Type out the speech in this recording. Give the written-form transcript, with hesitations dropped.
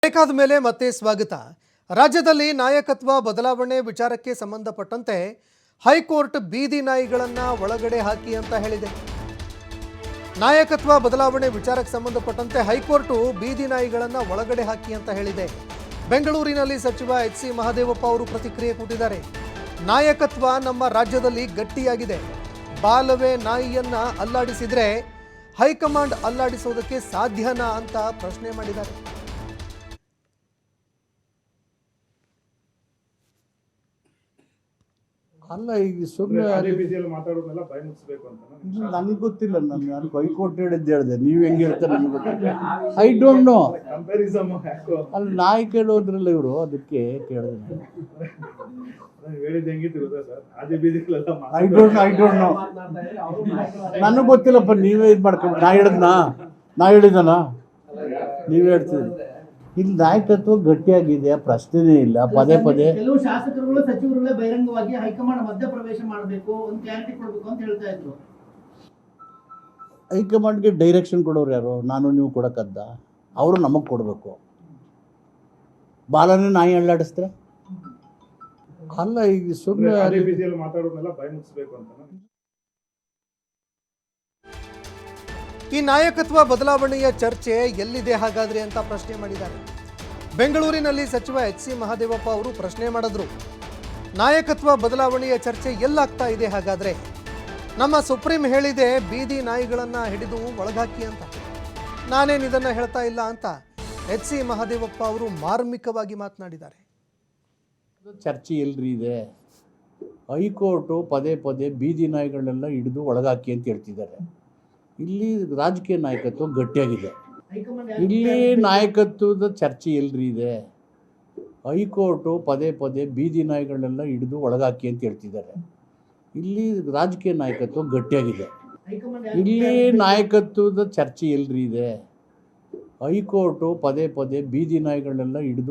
ಬೇಕಾದ ಮೇಲೆ ಮತ್ತೆ ಸ್ವಾಗತ. ರಾಜ್ಯದಲ್ಲಿ ನಾಯಕತ್ವ ಬದಲಾವಣೆ ವಿಚಾರಕ್ಕೆ ಸಂಬಂಧಪಟ್ಟಂತೆ ಹೈಕೋರ್ಟ್ ಬೀದಿ ನಾಯಿಗಳನ್ನು ಒಳಗಡೆ ಹಾಕಿ ಅಂತ ಹೇಳಿದೆ. ನಾಯಕತ್ವ ಬದಲಾವಣೆ ವಿಚಾರಕ್ಕೆ ಸಂಬಂಧಪಟ್ಟಂತೆ ಹೈಕೋರ್ಟ್ ಬೀದಿ ನಾಯಿಗಳನ್ನು ಒಳಗಡೆ ಹಾಕಿ ಅಂತ ಹೇಳಿದೆ. ಬೆಂಗಳೂರಿನಲ್ಲಿ ಸಚಿವ ಎಚ್.ಸಿ. ಮಹದೇವಪ್ಪ ಅವರು ಪ್ರತಿಕ್ರಿಯೆ ಕೊಟ್ಟಿದ್ದಾರೆ. ನಾಯಕತ್ವ ನಮ್ಮ ರಾಜ್ಯದಲ್ಲಿ ಗಟ್ಟಿಯಾಗಿದೆ. ಬಾಲವೇ ನಾಯಿಯನ್ನ ಅಲ್ಲಾಡಿಸಿದ್ರೆ ಹೈಕಮಾಂಡ್ ಅಲ್ಲಾಡಿಸೋದಕ್ಕೆ ಸಾಧ್ಯನಾ ಅಂತ ಪ್ರಶ್ನೆ ಮಾಡಿದ್ದಾರೆ. ಅಲ್ಲ, ಈಗ ಸುಮ್ಮನೆ ನನಗೆ ಗೊತ್ತಿಲ್ಲ. ನಾನು ಹೈಕೋರ್ಟ್ ಹೇಳಿದ್ದೆ. ನೀವು ಹೆಂಗೆ ಹೇಳ್ತಾರೆ ನನಗೆ ಗೊತ್ತಿಲ್ಲ. I don't know. ಅಲ್ಲಿ ನಾಯಿ ಕೇಳೋದ್ರಲ್ಲ ಇವರು, ಅದಕ್ಕೆ ಕೇಳಿದೆ. I don't know. ನನಗೆ ಗೊತ್ತಿಲ್ಲಪ್ಪ. ನೀವೇ ಇದು ಮಾಡ್ಕೊಂಡು ನಾ ಹೇಳಿದನಾ ನೀವೇ ಹೇಳ್ತೀರಿ. ಇಲ್ಲಿ ನಾಯಕತ್ವ ಗಟ್ಟಿಯಾಗಿದೆ, ಪ್ರಶ್ನೆನೇ ಇಲ್ಲ. ಪದೇ ಪದೇ ಕೆಲವು ಶಾಸಕರುಗಳು ಸಚಿವರುಗಳೇ ಬಹಿರಂಗವಾಗಿ ಹೈಕಮಾಂಡ್ ಮಧ್ಯಪ್ರವೇಶ ಮಾಡಬೇಕು, ಒಂದು ಗ್ಯಾರಂಟಿ ಕೊಡಬೇಕು ಅಂತ ಹೇಳ್ತಾ ಇದ್ರು. ಹೈಕಮಾಂಡ್ಗೆ ಡೈರೆಕ್ಷನ್ ಕೊಡೋರು ಯಾರು? ನಾನು ನೀವು ಕೊಡಕ್ಕದ್ದ? ಅವರು ನಮಗೆ ಕೊಡಬೇಕು. ಬಾಲನೇ ನಾಯಿ ಅಲ್ಲಾಡಿಸ್ತಾರೆ. ಅಲ್ಲ, ಈಗ ಸುಮ್ಮನೆ ಈ ನಾಯಕತ್ವ ಬದಲಾವಣೆಯ ಚರ್ಚೆ ಎಲ್ಲಿದೆ ಹಾಗಾದ್ರೆ ಅಂತ ಪ್ರಶ್ನೆ ಮಾಡಿದ್ದಾರೆ. ಬೆಂಗಳೂರಿನಲ್ಲಿ ಸಚಿವ ಎಚ್.ಸಿ. ಮಹದೇವಪ್ಪ ಅವರು ಪ್ರಶ್ನೆ ಮಾಡಿದ್ರು. ನಾಯಕತ್ವ ಬದಲಾವಣೆಯ ಚರ್ಚೆ ಎಲ್ಲಾಗ್ತಾ ಇದೆ ಹಾಗಾದ್ರೆ? ನಮ್ಮ ಸುಪ್ರೀಂ ಹೇಳಿದೆ ಬೀದಿ ನಾಯಿಗಳನ್ನ ಹಿಡಿದು ಒಳಗಾಕಿ ಅಂತ. ನಾನೇನು ಇದನ್ನ ಹೇಳ್ತಾ ಇಲ್ಲ ಅಂತ ಎಚ್.ಸಿ. ಮಹದೇವಪ್ಪ ಅವರು ಮಾರ್ಮಿಕವಾಗಿ ಮಾತನಾಡಿದ್ದಾರೆ. ಚರ್ಚೆ ಎಲ್ರಿ ಇದೆ? ಹೈಕೋರ್ಟು ಪದೇ ಪದೇ ಬೀದಿ ನಾಯಿಗಳನ್ನೆಲ್ಲ ಹಿಡಿದು ಒಳಗಾಕಿ ಅಂತ ಹೇಳ್ತಿದ್ದಾರೆ. ಇಲ್ಲಿ ರಾಜಕೀಯ ನಾಯಕತ್ವ ಗಟ್ಟಿಯಾಗಿದೆ. ಇಲ್ಲಿ ನಾಯಕತ್ವದ ಚರ್ಚೆ ಎಲ್ರಿ ಇದೆ? ಹೈಕೋರ್ಟು ಪದೇ ಪದೇ ಬೀದಿ ನಾಯಿಗಳನ್ನೆಲ್ಲ ಹಿಡಿದು ಒಳಗಾಕಿ ಅಂತ ಹೇಳ್ತಿದ್ದಾರೆ. ಇಲ್ಲಿ ರಾಜಕೀಯ ನಾಯಕತ್ವ ಗಟ್ಟಿಯಾಗಿದೆ. ಇಲ್ಲಿ ನಾಯಕತ್ವದ ಚರ್ಚೆ ಎಲ್ರಿ ಇದೆ? ಹೈಕೋರ್ಟು ಪದೇ ಪದೇ ಬೀದಿ ನಾಯಿಗಳನ್ನೆಲ್ಲ ಹಿಡಿದು